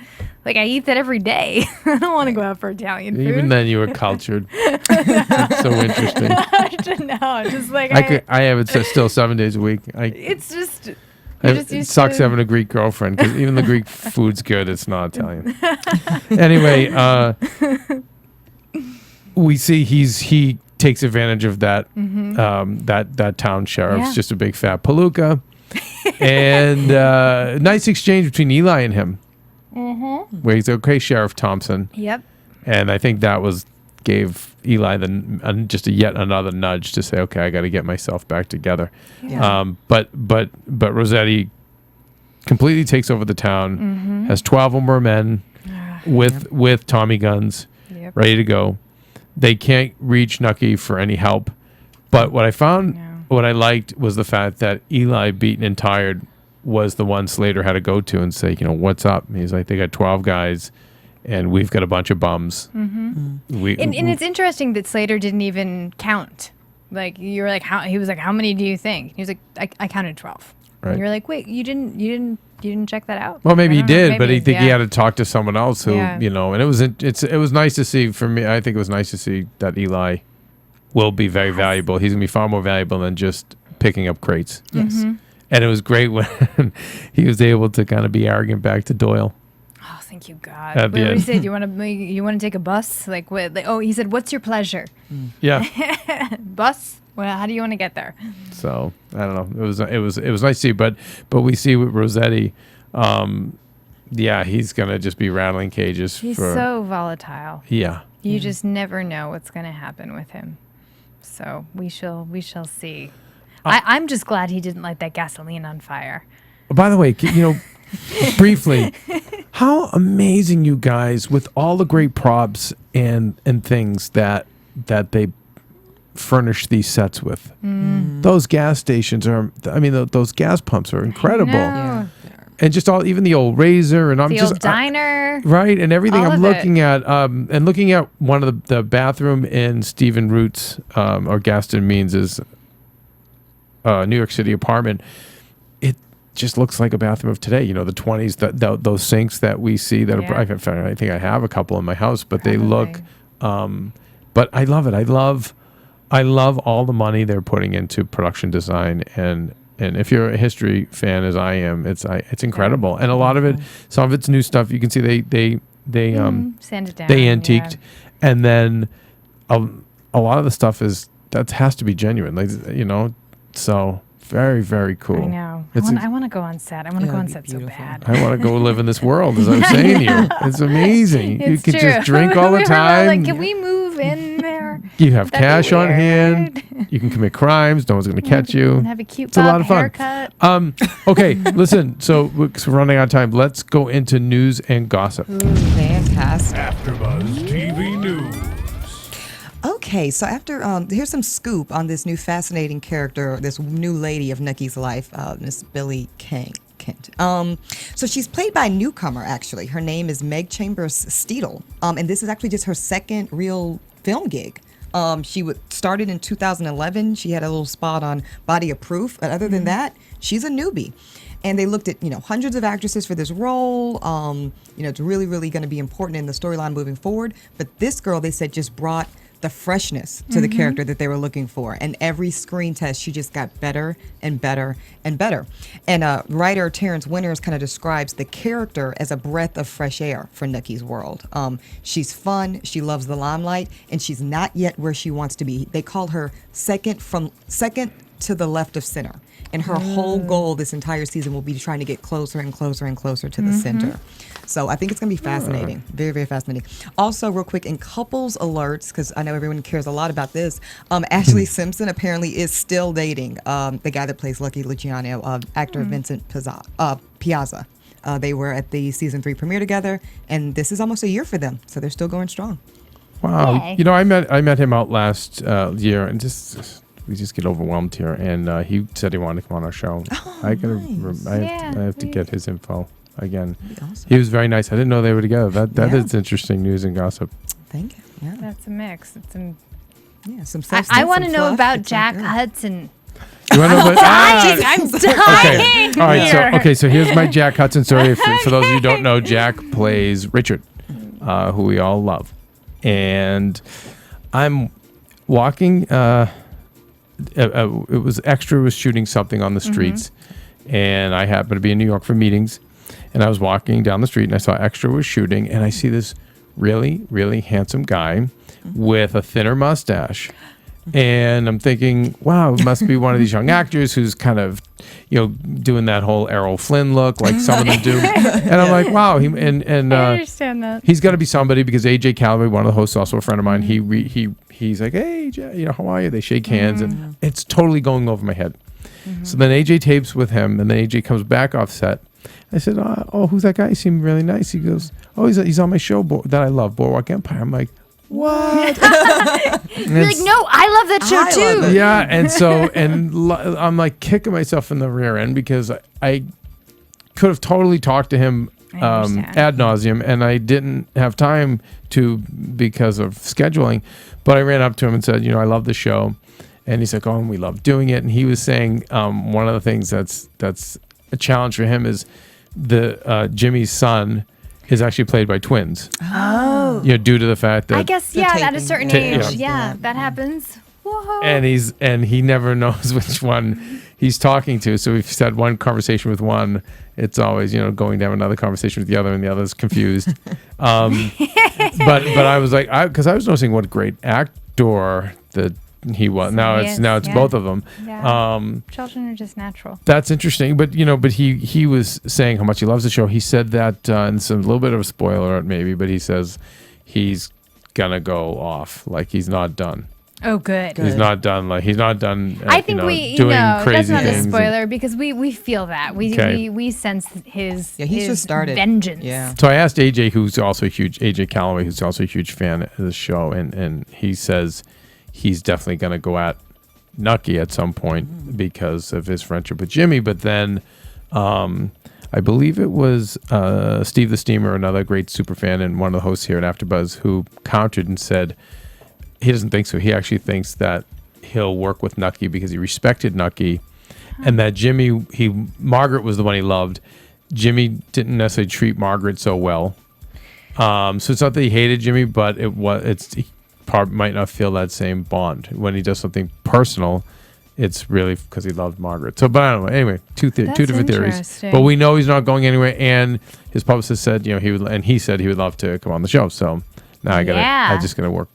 I eat that every day. I don't want to go out for Italian food." Even then, you were cultured. It's so interesting. I don't know. Just I have it still 7 days a week. It's just. It sucks having a Greek girlfriend because even the Greek food's good. It's not Italian. Anyway, we see he takes advantage of that that town sheriff's just a big fat palooka, and nice exchange between Eli and him, where he's okay, Sheriff Thompson. Yep. And I think that gave Eli just yet another nudge to say, okay, I got to get myself back together. Yeah. But Rossetti completely takes over the town, has 12 or more men with Tommy guns ready to go. They can't reach Nucky for any help. But what I liked was the fact that Eli, beaten and tired, was the one Slater had to go to and say, what's up? And he's like, they got 12 guys. And we've got a bunch of bums. And it's interesting that Slater didn't even count. You were like, he was like, how many do you think? He was like, I counted 12. Right. And you're like, wait, you didn't check that out? Well, maybe he did, but he had to talk to someone else who, and it was nice to see for me. I think it was nice to see that Eli will be very valuable. He's gonna be far more valuable than just picking up crates. Yes. And it was great when he was able to kind of be arrogant back to Doyle. Oh, thank you, God. What did he say? You want to take a bus? He said, "What's your pleasure?" Yeah. Bus? Well, how do you want to get there? So I don't know. It was nice to see, but we see with Rossetti, he's gonna just be rattling cages. He's so volatile. Yeah. You just never know what's gonna happen with him. So we shall see. I'm just glad he didn't light that gasoline on fire. By the way, briefly, how amazing you guys with all the great props and things that they furnish these sets with. Those gas stations those gas pumps are incredible. Yeah. And just even the old razor and the old diner. Right, and everything I'm looking at and looking at one of the bathroom in Stephen Root's or Gaston Means' New York City apartment. Just looks like a bathroom of today. The 20s, those sinks that we see that are, I think I have a couple in my house, but they look, but I love it. I love all the money they're putting into production design. And if you're a history fan as I am, it's incredible. And a lot of it, some of it's new stuff. You can see they sand it down. They antiqued. And then a lot of the stuff that has to be genuine. So very, very cool. I know. I want to go on set. I want to go on set so bad. I want to go live in this world, as I'm saying to you. It's amazing. You can just drink all the time. Can we move in there? You have cash on hand. You can commit crimes. No one's going to catch you. Have a cute it's a lot of fun. Haircut. Okay, listen. So we're running out of time. Let's go into news and gossip. Ooh, fantastic. AfterBuzz TV News. Okay, so here's some scoop on this new fascinating character, this new lady of Nucky's life, Miss Billy Kent. So she's played by a newcomer, actually. Her name is Meg Chambers-Steedle, and this is actually just her second real film gig. She started in 2011. She had a little spot on Body of Proof, but other than that, she's a newbie. And they looked at, hundreds of actresses for this role. It's really, really going to be important in the storyline moving forward. But this girl, they said, just brought the freshness to the character that they were looking for. And every screen test, she just got better and better and better. And writer Terrence Winters kind of describes the character as a breath of fresh air for Nucky's world. She's fun, she loves the limelight, and she's not yet where she wants to be. They call her second to the left of center. And her whole goal this entire season will be trying to get closer and closer and closer to the center. So I think it's going to be fascinating. Very, very fascinating. Also, real quick, in couples alerts, because I know everyone cares a lot about this, Ashley Simpson apparently is still dating the guy that plays Lucky Luciano, actor Vincent Piazza. They were at the season 3 premiere together, and this is almost a year for them. So they're still going strong. Wow. Yay. You know, I met him out last year, and we just get overwhelmed here. And he said he wanted to come on our show. I have to get his info again. Awesome. He was very nice. I didn't know they were together. That is interesting news and gossip. Thank you. Yeah. That's a mix. It's some. Yeah, some I want to know about Jack Hudson. You want to know about I'm dying. Okay. All right. So here's my Jack Hudson story. For those of you who don't know, Jack plays Richard, who we all love. And I'm walking. It was Extra was shooting something on the streets, and I happened to be in New York for meetings, and I was walking down the street and I saw Extra was shooting, and I see this really, really handsome guy with a thinner mustache, and I'm thinking, wow, it must be one of these young actors who's kind of, doing that whole Errol Flynn look like some of them do, and I'm like, wow, I understand that. He's got to be somebody, because AJ Calloway, one of the hosts, also a friend of mine, he's like, hey, how are you? They shake hands, and it's totally going over my head. So then AJ tapes with him, and then AJ comes back off set. I said, oh, who's that guy? He seemed really nice. He goes, oh, he's on my show that I love, Boardwalk Empire. I'm like, what? You're like, no, I love that show too. Yeah, and I'm like kicking myself in the rear end, because I could have totally talked to him ad nauseum, and I didn't have time to because of scheduling. But I ran up to him and said, I love the show. And he's like, oh, and we love doing it. And he was saying one of the things that's a challenge for him is the Jimmy's son is actually played by twins. Oh. Due to the fact that I guess, at a certain age, that happens. Whoa. And he never knows which one he's talking to. So if he's had one conversation with one, it's always, going to have another conversation with the other, and the other's confused. But I was like, because I was noticing what a great actor that he was. Now it's both of them. Yeah. Children are just natural. That's interesting. But he was saying how much he loves the show. He said that, and it's a little bit of a spoiler maybe, but he says he's gonna go off, like he's not done. Oh, good. He's not done. Like he's not done. I think doing crazy that's not things. a spoiler, because we feel that we sense his he's just started vengeance. Yeah. So I asked AJ, who's also a huge AJ Calloway, who's also a huge fan of the show, and he says he's definitely going to go at Nucky at some point because of his friendship with Jimmy. But then I believe it was Steve the Steamer, another great super fan and one of the hosts here at AfterBuzz, who countered and said he doesn't think so. He actually thinks that he'll work with Nucky because he respected Nucky, and that Margaret was the one he loved. Jimmy didn't necessarily treat Margaret so well. So it's not that he hated Jimmy, but he might not feel that same bond. When he does something personal, it's really because he loved Margaret. So, but I don't know. Anyway, two different theories. But we know he's not going anywhere, and his publicist said, he said he would love to come on the show. So now I'm just gonna work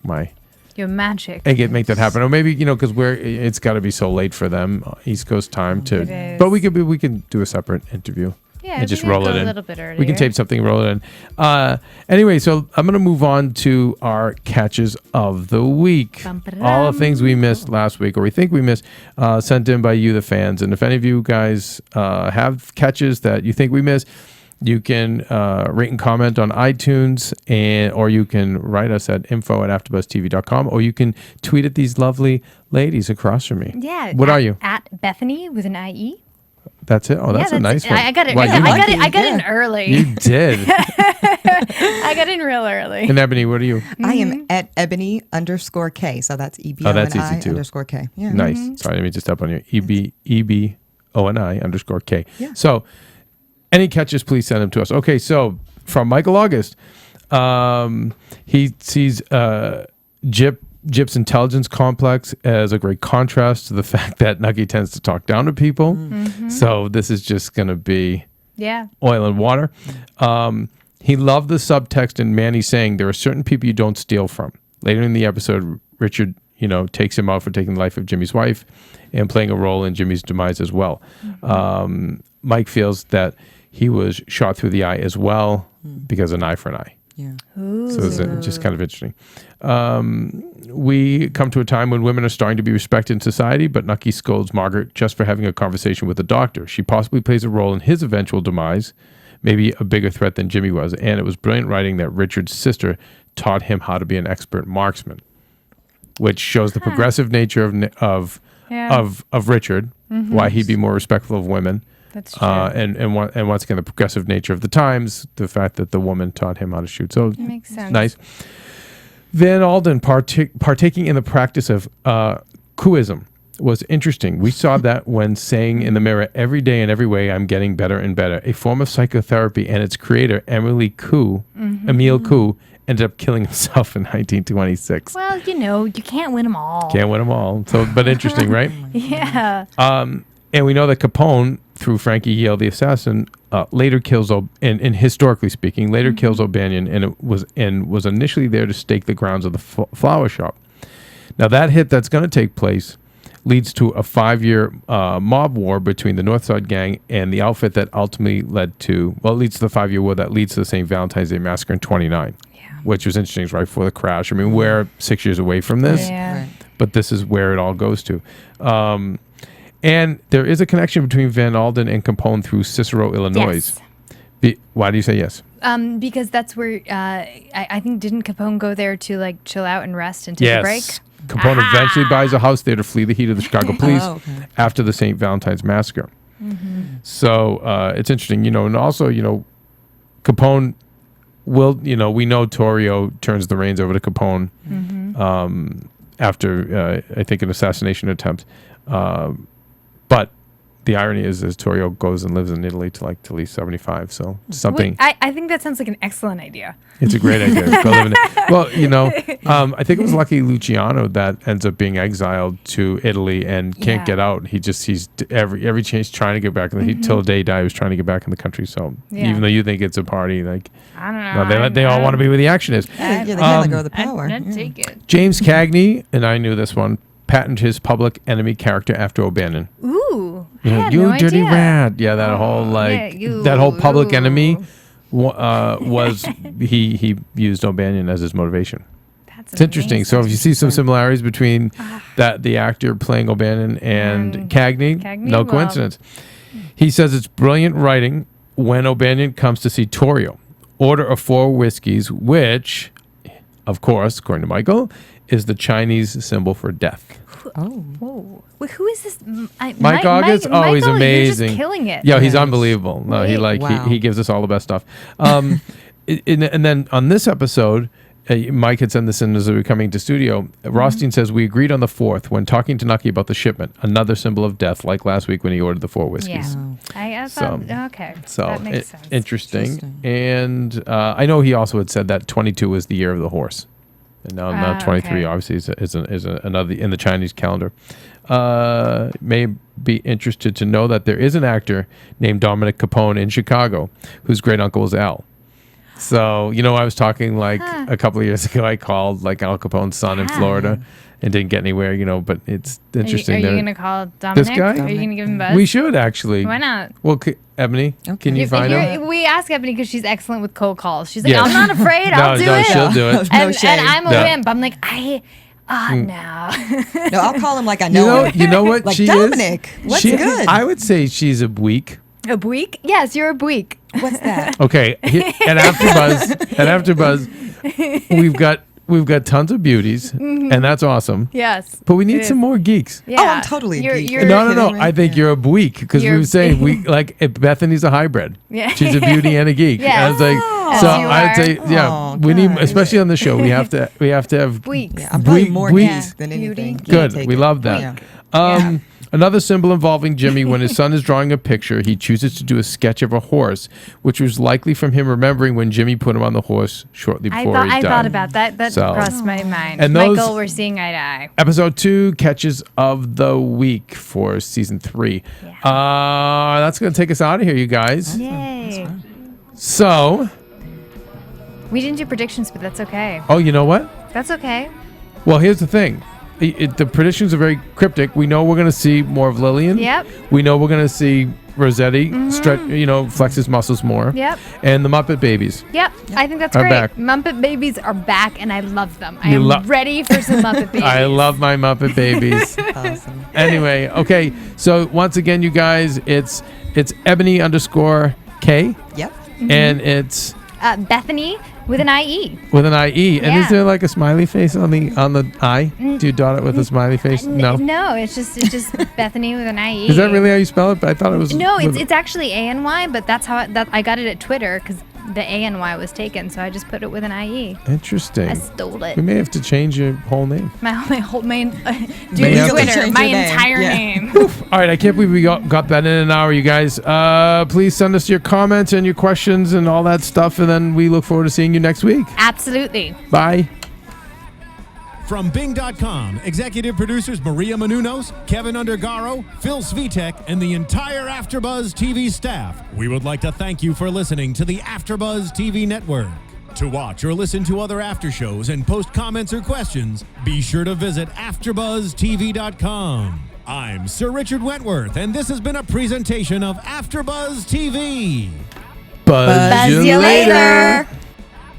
your magic and make that happen. Or maybe because it's got to be so late for them East Coast time to. But we can do a separate interview. Yeah, and just roll it in. A little bit earlier. We can tape something, roll it in. Anyway, so I'm going to move on to our catches of the week. All the things we missed last week, or we think we missed, sent in by you, the fans. And if any of you guys have catches that you think we missed, you can rate and comment on iTunes, or you can write us at info@afterbuzztv.com, or you can tweet at these lovely ladies across from me. Yeah. What are you? At Bethany with an IE. That's it. Oh, that's a nice one. I got it. Wow, I got in early. You did. I got in real early. And Ebony, what are you? I am at Ebony_K. So that's EBONI Oh, that's easy too. _K. Yeah. Nice. Sorry, let me just step on you. EBONI_K. Yeah. So, any catches, please send them to us. Okay, so from Michael August, he sees Gyp Gyp's intelligence complex as a great contrast to the fact that Nucky tends to talk down to people. So this is just going to be oil and water. He loved the subtext in Manny saying there are certain people you don't steal from. Later in the episode, Richard, takes him out for taking the life of Jimmy's wife and playing a role in Jimmy's demise as well. Mike feels that he was shot through the eye as well because an eye for an eye. Yeah. So it's just kind of interesting. We come to a time when women are starting to be respected in society, but Nucky scolds Margaret just for having a conversation with the doctor. She possibly plays a role in his eventual demise, maybe a bigger threat than Jimmy was. And it was brilliant writing that Richard's sister taught him how to be an expert marksman, which shows the progressive nature of Richard, why he'd be more respectful of women. That's true. And once again, the progressive nature of the times, the fact that the woman taught him how to shoot. So That makes sense. nice. Van Alden partaking in the practice of cooism was interesting. We saw that when saying in the mirror, every day in every way, I'm getting better and better, a form of psychotherapy, and its creator, Emile Coup, ended up killing himself in 1926. Well, you can't win them all. Can't win them all. So, but interesting, right? Yeah. And we know that Capone, through Frankie Yale, the assassin, later kills, and historically speaking, later kills O'Banion, and was initially there to stake the grounds of the flower shop. Now that hit that's going to take place leads to a 5-year mob war between the Northside Gang and the outfit that ultimately leads to the 5-year war that leads to the St. Valentine's Day Massacre in 29. Which was interesting, right before the crash. I mean, we're 6 years away from this, but this is where it all goes to. And there is a connection between Van Alden and Capone through Cicero, Illinois. Yes. Why do you say yes? Because that's where I think didn't Capone go there to chill out and rest and take a break? Capone eventually buys a house there to flee the heat of the Chicago police after the St. Valentine's Massacre. So it's interesting, and also, Capone will, we know Torrio turns the reins over to Capone after, I think, an assassination attempt. But the irony is Torrio goes and lives in Italy to at least 75. So something. I think that sounds like an excellent idea. It's a great idea. Go live in it. Well, I think it was Lucky Luciano that ends up being exiled to Italy and can't get out. He's every chance trying to get back. Till the day he died, he was trying to get back in the country. So even though you think it's a party, I don't know. They all want to be where the action is. Yeah, they can't let go of the power. I'd take it. James Cagney, and I knew this one, patented his public enemy character after O'Bannon. Ooh, you dirty rat. Yeah, that whole that whole public enemy was he used O'Banion as his motivation. It's interesting. So if you see some similarities between the actor playing O'Bannon and Cagney, no coincidence. He says it's brilliant writing when O'Banion comes to see Torrio. Order of 4 whiskeys, which, of course, according to Michael, is the Chinese symbol for death. Oh. Wait, who is this? Mike August? Michael, he's amazing. You're just killing it. Yeah, he's unbelievable. No, he gives us all the best stuff. And then on this episode, Mike had sent this in as we were coming to studio. Rothstein says, we agreed on the 4th when talking to Nucky about the shipment, another symbol of death, like last week when he ordered the 4 whiskeys. Yeah. I thought, okay. So that makes sense. Interesting. And I know he also had said that 22 was the year of the horse. And now 23 obviously is another in the Chinese calendar. May be interested to know that there is an actor named Dominic Capone in Chicago whose great uncle is Al. So, I was talking a couple of years ago, I called Al Capone's son in Florida and didn't get anywhere, but it's interesting. Are you going to call Dominic? This guy? Are you going to give him a buzz? We should actually. Why not? Well, Ebony, can you find him? We ask Ebony because she's excellent with cold calls. She's like, I'm not afraid. I'll do it. She'll do it. And I'm a wimp. I'm like, no. No, I'll call him like I know him. You know what like she Dominic, is? what's good? I would say she's a bweek. A bweek? Yes, you're a bweek. What's that? Okay, at AfterBuzz, we've got tons of beauties, and that's awesome. Yes, but we need some more geeks. Yeah. Oh, I'm totally a geek. No. I think you're a bweek because we were saying Bethany's a hybrid. Yeah, she's a beauty and a geek. Yeah. I was like, As So you I'd are. say, yeah, Oh, we need, good. especially on the show, we have to have Weeks. I'm probably Weak- more weak- geek than anything. Good. Take We it. love that. Yeah. Another symbol involving Jimmy: when his son is drawing a picture, he chooses to do a sketch of a horse, which was likely from him remembering when Jimmy put him on the horse shortly before he died. I thought about that. That So- crossed my mind. And those- Michael, we're seeing eye to eye. Episode 2, catches of the week for season 3. That's going to take us out of here, you guys. Yay. So, We didn't do predictions, but that's okay. oh, you know what? That's okay. Well, here's the thing. The predictions are very cryptic. We know we're going to see more of Lillian. Yep. We know we're going to see Rossetti stretch, flex his muscles more. Yep. And the Muppet Babies. Yep. I think that's Are great. back. Muppet Babies are back, and I love them. I You am ready for some Muppet Babies. I love my Muppet Babies. Awesome. Anyway, okay. So once again, you guys, it's Eboni_K, Yep. and it's Bethany with an IE. with an IE. And Yeah. is there like a smiley face on the I? Do you dot it with a smiley face? No. No, it's just Bethany with an IE. Is that really how you spell it? I thought it was. No, with- it's actually ANY, but that's how I got it at Twitter because the ANY was taken, so I just put it with an IE. Interesting. I stole it. We may have to change your whole name. My whole main May have to Twitter, change my your name. entire Yeah. name. All right, I can't believe we got that in an hour, you guys. Please send us your comments and your questions and all that stuff, and then we look forward to seeing you next week. Absolutely. Bye. From Bing.com, executive producers Maria Menounos, Keven Undergaro, Phil Svitek, and the entire AfterBuzz TV staff, we would like to thank you for listening to the AfterBuzz TV network. To watch or listen to other after shows and post comments or questions, be sure to visit AfterBuzzTV.com. I'm Sir Richard Wentworth, and this has been a presentation of AfterBuzz TV. Buzz you later.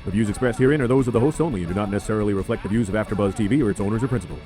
The views expressed herein are those of the hosts only and do not necessarily reflect the views of AfterBuzz TV or its owners or principals.